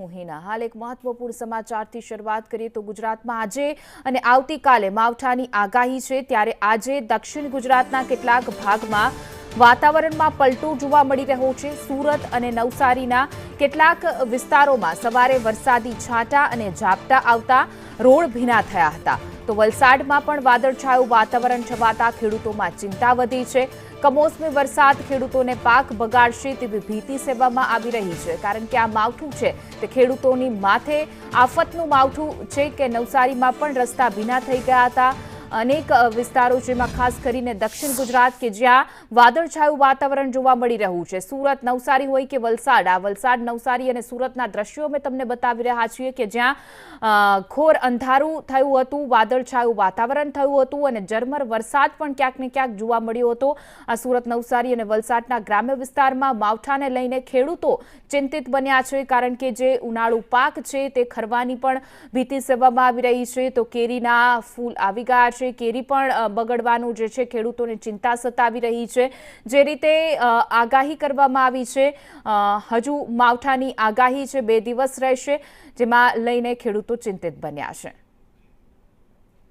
મોહિના હાલ એક મહત્વપૂર્ણ સમાચારથી શરૂઆત કરીએ તો ગુજરાતમાં આજે અને આવતીકાલે માવઠાની આગાહી છે। ત્યારે આજે દક્ષિણ ગુજરાતના કેટલાક ભાગમાં વાતાવરણમાં પલટો જોવા મળી રહ્યો છે। સુરત અને નવસારીના કેટલાક વિસ્તારોમાં સવારે વરસાદી છાંટા અને ઝાપટા આવતા રોડ ભીના થયા હતા। તો વલસાડમાં પણ વાદળછાયું વાતાવરણ છવાતા ખેડૂતોમાં ચિંતા વધી છે। કમોસમી વરસાદ ખેડૂતોને પાક બગાડશે તેવી ભીતિ સેવવામાં આવી રહી છે, કારણ કે આ માવઠું છે તે ખેડૂતોની માથે આફતનું માવઠું છે કે નવસારીમાં પણ રસ્તા ભીના થઈ ગયા હતા। અનેક વિસ્તારો જેમાં ખાસ કરીને દક્ષિણ ગુજરાત કે જ્યાં વાદળછાયું વાતાવરણ જોવા મળી રહ્યું છે। સુરત નવસારી હોય કે વલસાડ, આ વલસાડ નવસારી અને સુરતના દ્રશ્યો અમે તમને બતાવી રહ્યા છીએ કે જ્યાં ઘોર અંધારું થયું હતું, વાદળછાયું વાતાવરણ થયું હતું અને ઝરમર વરસાદ પણ ક્યાંક ને ક્યાંક જોવા મળ્યો હતો। આ સુરત નવસારી અને વલસાડના ગ્રામ્ય વિસ્તારમાં માવઠાને લઈને ખેડૂતો ચિંતિત બન્યા છે, કારણ કે જે ઉનાળુ પાક છે તે ખરવાની પણ ભીતિ સેવવામાં આવી રહી છે। તો કેરીના ફૂલ આવી ગયા છે, કેરી પણ બગડવાનું જે છે ખેડૂતોને ચિંતા સતાવી રહી છે। જે રીતે આગાહી કરવામાં આવી છે, હજુ માવઠાની આગાહી છે 2 દિવસ રહેશે, જેમાં લઈને ખેડૂતો ચિંતિત બન્યા છે।